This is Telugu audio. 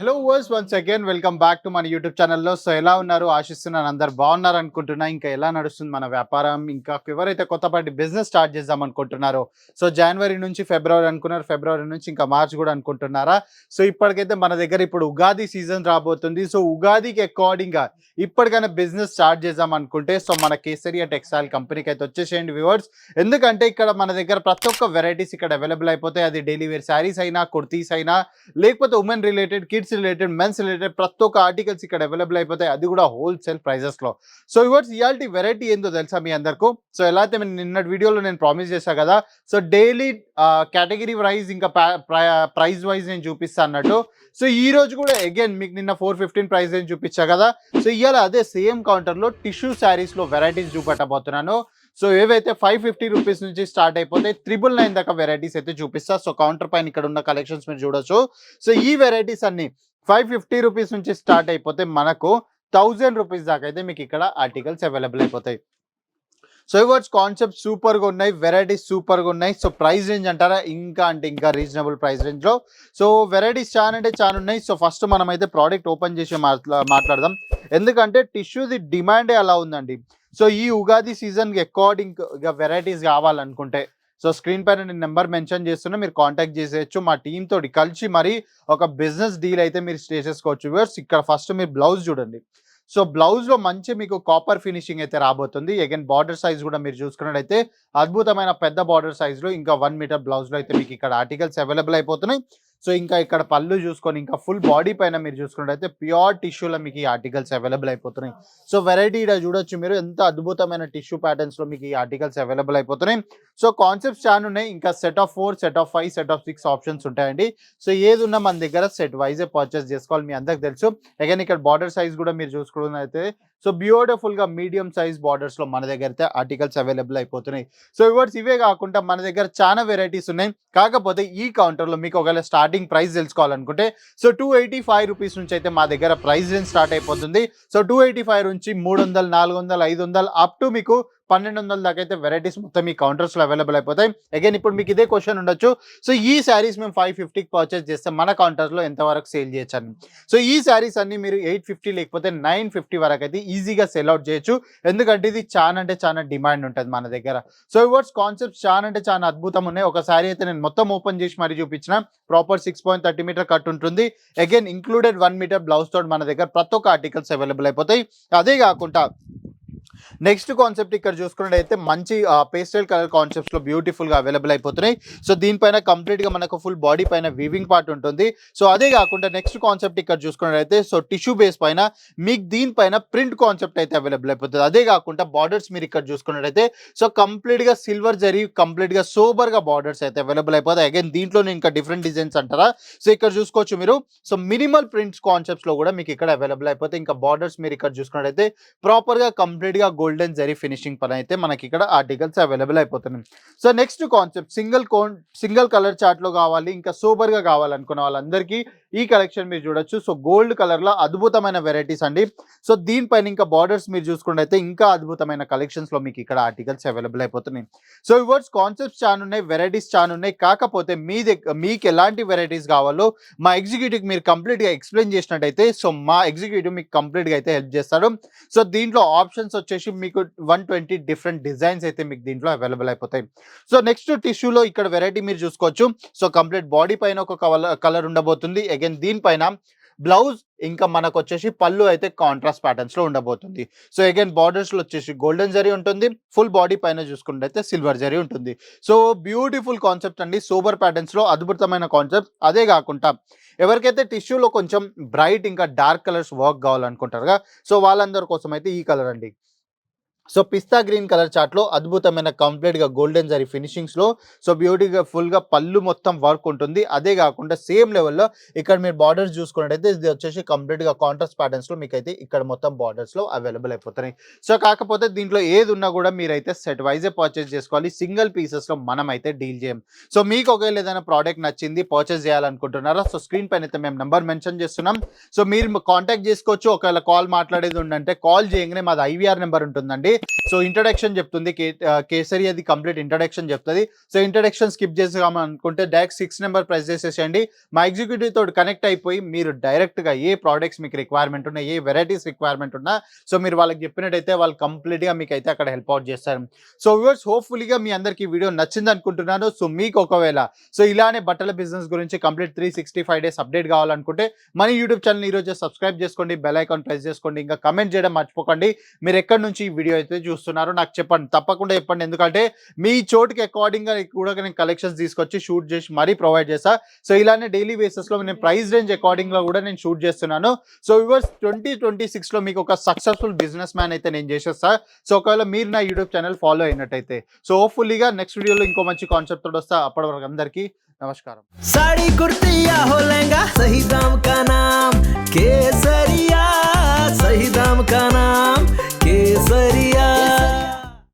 Hello viewers once again welcome back to మన యూట్యూబ్ ఛానల్లో. సో ఎలా ఉన్నారు? ఆశిస్తున్నాను అందరు బాగున్నారు అనుకుంటున్నా. ఇంకా ఎలా నడుస్తుంది మన వ్యాపారం? ఇంకా ఎవరైతే కొత్తపాటి బిజినెస్ స్టార్ట్ చేద్దాం అనుకుంటున్నారో, సో జనవరి నుంచి ఫిబ్రవరి అనుకున్నారు, ఫిబ్రవరి నుంచి ఇంకా మార్చ్ కూడా అనుకుంటున్నారా? సో ఇప్పటికైతే మన దగ్గర ఇప్పుడు ఉగాది సీజన్ రాబోతుంది. సో ఉగాదికి అకార్డింగ్గా ఇప్పటికైనా బిజినెస్ స్టార్ట్ చేద్దాం అనుకుంటే సో మన కేసరియా టెక్స్టైల్ కంపెనీకి అయితే వచ్చేసేయండి వ్యూవర్స్. ఎందుకంటే ఇక్కడ మన దగ్గర ప్రతి ఒక్క వెరైటీస్ ఇక్కడ అవైలబుల్ అయిపోతాయి. అది డైలీ వేర్ శారీస్ అయినా, కుర్తీస్ అయినా, లేకపోతే women related, kids related, mens related ప్రతి ఒక్క ఆర్టికల్స్ ఇక్కడ అవైలబుల్ అయిపోతాయి. అది కూడా హోల్సేల్ ప్రైజెస్ లో. సో ఇవాళ ఇయాల్టి వెరైటీ ఏందో తెలుసా మీ అందరికీ? సో ఎలా అయితే నిన్నటి వీడియోలో నేను ప్రామిస్ చేశా కదా, సో డైలీ కేటగిరీ వైజ్ ఇంకా ప్రైస్ వైజ్ నేను చూపిస్తాను అన్నట్టు. సో ఈ రోజు కూడా అగైన్ మీకు నిన్న 415 ప్రైస్ నేను చూపించా కదా, సో ఇవాళ అదే సేమ్ కౌంటర్ లో టిష్యూ శారీస్ లో వెరైటీస్ చూపెట్టబోతున్నాను. సో ఏవైతే 550 రూపీస్ నుంచి స్టార్ట్ అయిపోతాయి 999 దాకా వెరైటీస్ అయితే చూపిస్తా. సో కౌంటర్ పైన ఇక్కడ ఉన్న కలెక్షన్స్ మీరు చూడొచ్చు. సో ఈ వెరైటీస్ అన్ని 550 రూపీస్ నుంచి స్టార్ట్ అయిపోతే మనకు 1000 రూపీస్ దాకా అయితే మీకు ఇక్కడ ఆర్టికల్స్ అవైలబుల్ అయిపోతాయి. సో ఇవాళ కాన్సెప్ట్ సూపర్గా ఉన్నాయి, వెరైటీస్ సూపర్గా ఉన్నాయి. సో ప్రైస్ రేంజ్ అంటారా, ఇంకా అంటే ఇంకా రీజనబుల్ ప్రైస్ రేంజ్లో. సో వెరైటీస్ చాలా అంటే చాలా ఉన్నాయి. సో ఫస్ట్ మనం అయితే ప్రోడక్ట్ ఓపెన్ చేసి మాట్లాడదాం. ఎందుకంటే టిష్యూది డిమాండే అలా ఉందండి. సో ఈ ఉగాది సీజన్కి అకార్డింగ్గా వెరైటీస్ కావాలనుకుంటే సో స్క్రీన్ పైన నేను నెంబర్ మెన్షన్ చేస్తున్నా, మీరు కాంటాక్ట్ చేసేయచ్చు. మా టీమ్ తోటి కలిసి మరి ఒక బిజినెస్ డీల్ అయితే మీరు చేసేసుకోవచ్చు. వ్యూవర్స్ ఇక్కడ ఫస్ట్ మీరు బ్లౌజ్ చూడండి. సో బ్లౌజ్ లో మంచి మీకు కాపర్ ఫినిషింగ్ అయితే రాబోతుంది. అగైన్ బార్డర్ సైజ్ కూడా మీరు చూసుకున్నట్టయితే అద్భుతమైన పెద్ద బార్డర్ సైజ్ లో ఇంకా 1 మీటర్ బ్లౌజ్ లో అయితే మీకు ఇక్కడ ఆర్టికల్స్ అవైలబుల్ అయిపోతున్నాయి. సో ఇంకా ఇక్కడ పళ్ళు చూసుకొని ఇంకా ఫుల్ బాడీ పైన మీరు చూసుకున్నట్టయితే ప్యూర్ టిష్యూలో మీకు ఈ ఆర్టికల్స్ అవైలబుల్ అయిపోతున్నాయి. సో వెరైటీ ఇక్కడ చూడొచ్చు మీరు, ఎంత అద్భుతమైన టిష్యూ ప్యాటర్న్స్ లో మీకు ఈ ఆర్టికల్స్ అవైలబుల్ అయిపోతున్నాయి. సో కాన్సెప్ట్స్ చాలా ఉన్నాయి. ఇంకా set of 4, set of 5, set of 6 options ఉంటాయండి. సో ఏది ఉన్నా మన దగ్గర సెట్ వైజే పర్చేస్ చేసుకోవాలి, మీ అందరికి తెలుసు. అగైన్ ఇక్కడ బార్డర్ సైజ్ కూడా మీరు చూసుకున్నట్లయితే సో బ్యూటిఫుల్ గా మీడియం సైజ్ బార్డర్స్ లో మన దగ్గర అయితే ఆర్టికల్స్ అవైలబుల్ అయిపోతున్నాయి. సో ఇవర్స్ ఇవే కాకుండా మన దగ్గర చాలా వెరైటీస్ ఉన్నాయి. కాకపోతే ఈ కౌంటర్ లో మీకు ఒకవేళ స్టార్టింగ్ ప్రైస్ తెలుసుకోవాలనుకుంటే సో 285 రూపీస్ నుంచి అయితే మా దగ్గర ప్రైస్ రేంజ్ స్టార్ట్ అయిపోతుంది. సో 285 నుంచి 300, 400, 500 అప్ టు మీకు 1200 దాకా అయితే వెరైటీస్ మొత్తం ఈ కౌంటర్స్ లో అవైలబుల్ అయిపోతాయి. అగైన్ ఇప్పుడు మీకు ఇదే క్వశ్చన్ ఉండొచ్చు, సో ఈ శారీస్ మేము 550కి పర్చేస్ చేస్తే మన కౌంటర్ లో ఎంత వరకు సేల్ చేయొచ్చు అని. సో ఈ శారీస్ అన్ని మీరు 850 లేకపోతే 950 వరకు అయితే ఈజీగా సెల్ అవుట్ చేయొచ్చు. ఎందుకంటే ఇది చాలా అంటే చాలా డిమాండ్ ఉంటుంది మన దగ్గర. సో ఇవర్స్ కాన్సెప్ట్ చాలా అంటే చాలా అద్భుతం ఉన్నాయి. ఒక శారీ అయితే నేను మొత్తం ఓపెన్ చేసి మరీ చూపించిన. ప్రాపర్ 6.30 మీటర్ కట్ ఉంటుంది. అగైన్ ఇంక్లూడెడ్ 1 మీటర్ బ్లౌజ్ తోటి మన దగ్గర ప్రతి ఒక్క ఆర్టికల్స్ అవైలబుల్ అయిపోతాయి. అదే కాకుండా నెక్స్ట్ కాన్సెప్ట్ ఇక్కడ చూసుకున్నట్టయితే మంచి పేస్టల్ కలర్ కాన్సెప్ట్స్ లో బ్యూటిఫుల్ గా అవైలబుల్ అయిపోతున్నాయి. సో దీనిపైన కంప్లీట్ గా మనకు ఫుల్ బాడీ పైన వీవింగ్ పార్ట్ ఉంటుంది. సో అదే కాకుండా నెక్స్ట్ కాన్సెప్ట్ ఇక్కడ చూసుకున్నట్టయితే సో టిష్యూ బేస్ పైన మీకు దీనిపైన ప్రింట్ కాన్సెప్ట్ అయితే అవైలబుల్ అయిపోతుంది. అదే కాకుండా బార్డర్స్ మీరు ఇక్కడ చూసుకున్నట్టయితే సో కంప్లీట్ గా సిల్వర్ జరీ, కంప్లీట్ గా సోబర్ గా బార్డర్స్ అయితే అవైలబుల్ అయిపోతాయి. అగైన్ దీంట్లో ఇంకా డిఫరెంట్ డిజైన్స్ అంటారా, సో ఇక్కడ చూసుకోవచ్చు మీరు. సో మినిమల్ ప్రింట్స్ కాన్సెప్ట్స్ లో కూడా మీకు ఇక్కడ అవైలబుల్ అయిపోతాయి. ఇంకా బార్డర్స్ మీరు ఇక్కడ చూసుకున్నట్టయితే ప్రాపర్ గా కంప్లీట్ గా గోల్డెన్ జరీ ఫినిషింగ్ పైన అయితే మనకి ఇక్కడ ఆర్టికల్స్ అవైలబుల్ అయిపోతున్నాయి. So next concept single colour chart లో కావాలి, ఇంకా సూపర్ గా కావాలనుకున్న వాళ్ళందరికీ ఈ కలెక్షన్ మీరు చూడొచ్చు. సో గోల్డ్ కలర్ లో అద్భుతమైన వెరైటీస్ అండి. సో దీనిపైన ఇంకా బార్డర్స్ మీరు చూసుకున్నట్టయితే ఇంకా అద్భుతమైన కలెక్షన్స్ లో మీకు ఇక్కడ ఆర్టికల్స్ అవైలబుల్ అయిపోతున్నాయి. సో ఇవర్స్ కాన్సెప్ట్స్ చాలా ఉన్నాయి, వెరైటీస్ చాలా ఉన్నాయి. కాకపోతే మీకు ఎలాంటి వెరైటీస్ కావాలో మా ఎగ్జిక్యూటివ్ మీరు కంప్లీట్ గా ఎక్స్ప్లెయిన్ చేసినట్టయితే సో మా ఎగ్జిక్యూటివ్ మీకు కంప్లీట్ గా అయితే హెల్ప్ చేస్తాడు. సో దీంట్లో ఆప్షన్స్ వచ్చేసి మీకు 120 డిఫరెంట్ డిజైన్స్ అయితే మీకు దీంట్లో అవైలబుల్ అయిపోతాయి. సో నెక్స్ట్ టిష్యూలో ఇక్కడ వెరైటీ మీరు చూసుకోవచ్చు. సో కంప్లీట్ బాడీ పైన ఒక కలర్ ఉండబోతుంది. అగైన్ దీనిపైన బ్లౌజ్ ఇంకా మనకు వచ్చేసి పళ్ళు అయితే కాంట్రాస్ట్ ప్యాటర్న్స్ లో ఉండబోతుంది. సో అగైన్ బార్డర్స్ లో వచ్చేసి గోల్డెన్ జరీ ఉంటుంది. ఫుల్ బాడీ పైన చూసుకుంటే సిల్వర్ జరీ ఉంటుంది. సో బ్యూటిఫుల్ కాన్సెప్ట్ అండి, సూపర్ ప్యాటర్న్స్ లో అద్భుతమైన కాన్సెప్ట్. అదే కాకుండా ఎవరికైతే టిష్యూలో కొంచెం బ్రైట్ ఇంకా డార్క్ కలర్స్ వర్క్ కావాలనుకుంటారుగా సో వాళ్ళందరి కోసం అయితే ఈ కలర్ అండి. సో పిస్తా గ్రీన్ కలర్ చార్ట్ లో అద్భుతమైన కంప్లీట్ గా గోల్డెన్ జరీ ఫినిషింగ్స్ లో సో బ్యూటీగా ఫుల్ గా పళ్ళు మొత్తం వర్క్ ఉంటుంది. అదే కాకుండా సేమ్ లెవెల్లో ఇక్కడ మీరు బార్డర్స్ చూసుకున్నట్టయితే ఇది వచ్చేసి కంప్లీట్ గా కాంట్రాస్ట్ ప్యాటర్న్స్ లో మీకు అయితే ఇక్కడ మొత్తం బార్డర్స్ లో అవైలబుల్ అయిపోతున్నాయి. సో కాకపోతే దీంట్లో ఏది ఉన్నా కూడా మీరైతే సెట్ వైజే పర్చేస్ చేసుకోవాలి, సింగిల్ పీసెస్ లో మనం అయితే డీల్ చేయం. సో మీకు ఒకవేళ ఏదైనా ప్రోడక్ట్ నచ్చింది పర్చేస్ చేయాలనుకుంటున్నారా సో స్క్రీన్ పైన అయితే మేము నెంబర్ మెన్షన్ చేస్తున్నాం. సో మీరు కాంటాక్ట్ చేసుకోవచ్చు. ఒకవేళ కాల్ మాట్లాడేది ఉందంటే కాల్ చేయగానే మాది IVR నెంబర్ ఉంటుందండి. చేయండి. సో ఇంట్రడక్షన్ చెప్తుంది, కేసరి అది కంప్లీట్ ఇంట్రడక్షన్ చెప్తుంది. సో ఇంట్రడక్షన్ స్కిప్ చేసామనుకుంటే డైరెక్ట్ 6 నెంబర్ ప్రెస్ చేసేసేయండి. మా ఎగ్జిక్యూటివ్ తోటి కనెక్ట్ అయిపోయి మీరు డైరెక్ట్గా ఏ ప్రోడక్ట్స్ మీకు రిక్వైర్మెంట్ ఉన్నా, ఏ వెరైటీస్ రిక్వైర్మెంట్ ఉన్నా, సో మీరు వాళ్ళకి చెప్పినట్టయితే వాళ్ళు కంప్లీట్గా మీకు అయితే అక్కడ హెల్ప్ అవుట్ చేస్తారు. సో వ్యూవర్స్, హోప్ఫుల్లీగా మీ అందరికీ వీడియో నచ్చింది అనుకుంటున్నాను. సో మీకు ఒకవేళ సో ఇలానే బట్టల బిజినెస్ గురించి కంప్లీట్ 365 డేస్ అప్డేట్ కావాలనుకుంటే మన యూట్యూబ్ ఛానల్ ఈరోజు సబ్స్క్రైబ్ చేసుకోండి, బెల్ ఐకాన్ ప్రెస్ చేసుకోండి, ఇంకా కమెంట్ చేయడం మర్చిపోకండి. మీరు ఎక్కడి నుంచి ఈ వీడియో అయితే చూస్తున్నారో నాకు చెప్పండి, తప్పకుండా చెప్పండి. ఎందుకంటే మీ చోటుకి అకార్డింగ్గా కూడా నేను కలెక్షన్స్ తీసుకొచ్చి షూట్ చేసి మరీ ప్రొవైడ్ చేస్తా. సో ఇలానే డైలీ బేసిస్లో నేను ప్రైస్ రేంజ్ అకార్డింగ్గా కూడా నేను షూట్ చేస్తున్నాను. సో వ్యూవర్స్, 2026లో మీకు ఒక సక్సెస్ఫుల్ బిజినెస్ మ్యాన్ అయితే నేను చేసేస్తా. సో ఒకవేళ మీరు నా యూట్యూబ్ ఛానల్ ఫాలో అయినట్టయితే. సో హోప్ఫుల్లీగా నెక్స్ట్ వీడియోలో ఇంకో మంచి కాన్సెప్ట్ తోటి వస్తా. అప్పటి వరకు అందరికీ నమస్కారం. साड़ी कुर्ती या हो लहंगा, सही दाम का नाम केसरिया, सही दाम का नाम केसरिया।